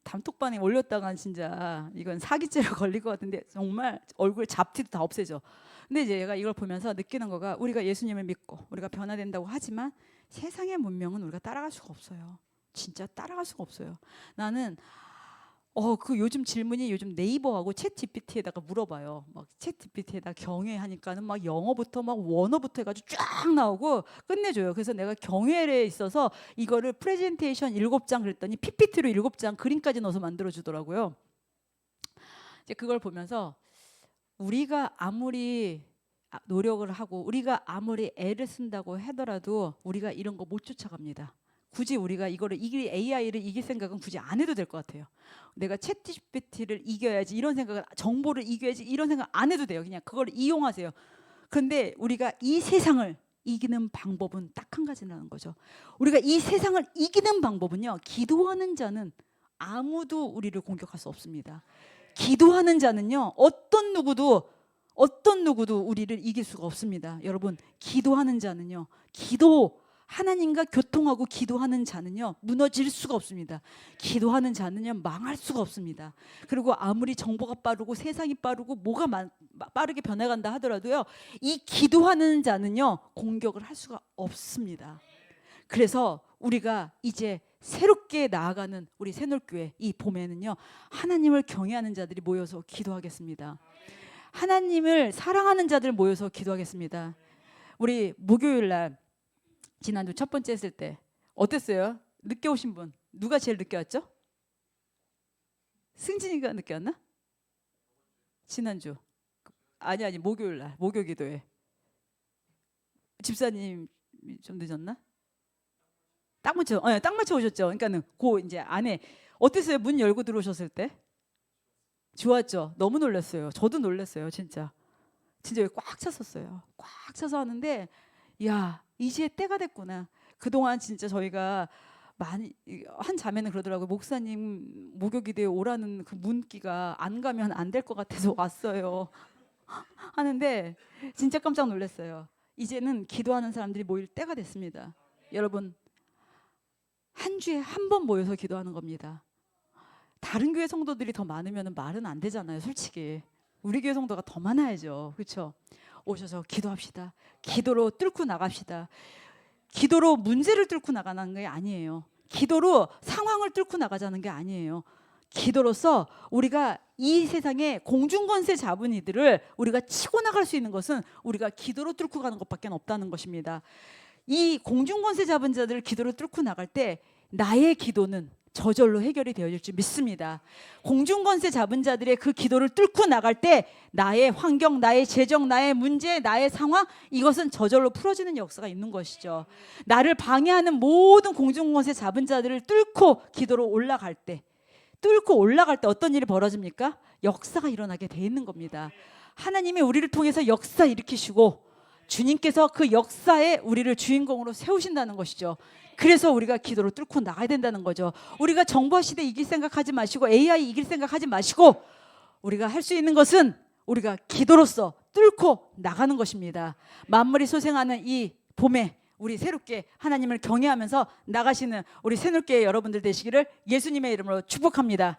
단톡방에 올렸다간 진짜 이건 사기죄로 걸릴 것 같은데 정말 얼굴 잡티도 다 없애죠. 근데 이제 얘가 이걸 보면서 느끼는 거가 우리가 예수님을 믿고 우리가 변화된다고 하지만 세상의 문명은 우리가 따라갈 수가 없어요. 진짜 따라갈 수가 없어요. 나는 그 요즘 질문이 요즘 네이버하고 챗 GPT에다가 물어봐요. 막 챗 GPT에다 경외하니까는 막 영어부터 막 원어부터 해가지고 쫙 나오고 끝내줘요. 그래서 내가 경외에 있어서 이거를 프레젠테이션 7장 그랬더니 PPT로 7장 그림까지 넣어서 만들어주더라고요. 이제 그걸 보면서 우리가 아무리 노력을 하고 우리가 아무리 애를 쓴다고 하더라도 우리가 이런 거 못 쫓아갑니다. 굳이 우리가 이거를 AI를 이길 생각은 굳이 안 해도 될 것 같아요. 내가 챗GPT를 이겨야지 이런 생각은, 정보를 이겨야지 이런 생각 안 해도 돼요. 그냥 그걸 이용하세요. 그런데 우리가 이 세상을 이기는 방법은 딱 한 가지라는 거죠. 우리가 이 세상을 이기는 방법은요, 기도하는 자는 아무도 우리를 공격할 수 없습니다. 기도하는 자는요, 어떤 누구도 우리를 이길 수가 없습니다. 여러분, 기도하는 자는요, 하나님과 교통하고 기도하는 자는요, 무너질 수가 없습니다. 기도하는 자는요, 망할 수가 없습니다. 그리고 아무리 정보가 빠르고 세상이 빠르고 뭐가 빠르게 변해간다 하더라도요, 이 기도하는 자는요, 공격을 할 수가 없습니다. 그래서 우리가 이제 새롭게 나아가는 우리 새놀교회 이 봄에는요, 하나님을 경외하는 자들이 모여서 기도하겠습니다. 하나님을 사랑하는 자들 모여서 기도하겠습니다. 우리 목요일 날 지난주 첫 번째 했을 때 어땠어요? 늦게 오신 분 누가 제일 늦게 왔죠? 승진이가 늦게 왔나? 지난주. 아니 목요일 날 목요 기도회. 집사님 좀 늦었나? 딱 맞춰 오셨죠. 그러니까는 그 이제 안에 어땠어요? 문 열고 들어오셨을 때? 좋았죠. 너무 놀랐어요. 저도 놀랐어요. 진짜 여기 꽉 찼었어요. 꽉 차서 하는데, 야, 이제 때가 됐구나. 그동안 진짜 저희가 많이, 한 자매는 그러더라고요. 목사님 목요기도에 오라는 그 문기가 안 가면 안 될 것 같아서 왔어요 하는데, 진짜 깜짝 놀랐어요. 이제는 기도하는 사람들이 모일 때가 됐습니다. 여러분, 한 주에 한 번 모여서 기도하는 겁니다. 다른 교회 성도들이 더 많으면 말은 안 되잖아요. 솔직히 우리 교회 성도가 더 많아야죠. 그렇죠? 오셔서 기도합시다. 기도로 뚫고 나갑시다. 기도로 문제를 뚫고 나가는 게 아니에요. 기도로 상황을 뚫고 나가자는 게 아니에요. 기도로서 우리가 이 세상에 공중권세 잡은 이들을 우리가 치고 나갈 수 있는 것은 우리가 기도로 뚫고 가는 것밖에 없다는 것입니다. 이 공중권세 잡은 자들을 기도로 뚫고 나갈 때 나의 기도는 저절로 해결이 되어질 줄 믿습니다. 공중권세 잡은 자들의 그 기도를 뚫고 나갈 때 나의 환경, 나의 재정, 나의 문제, 나의 상황, 이것은 저절로 풀어지는 역사가 있는 것이죠. 나를 방해하는 모든 공중권세 잡은 자들을 뚫고 기도로 올라갈 때 어떤 일이 벌어집니까? 역사가 일어나게 돼 있는 겁니다. 하나님이 우리를 통해서 역사 일으키시고 주님께서 그 역사에 우리를 주인공으로 세우신다는 것이죠. 그래서 우리가 기도로 뚫고 나가야 된다는 거죠. 우리가 정보 시대 이길 생각하지 마시고 AI 이길 생각하지 마시고 우리가 할 수 있는 것은 우리가 기도로서 뚫고 나가는 것입니다. 만물이 소생하는 이 봄에 우리 새롭게 하나님을 경외하면서 나가시는 우리 새롭게 여러분들 되시기를 예수님의 이름으로 축복합니다.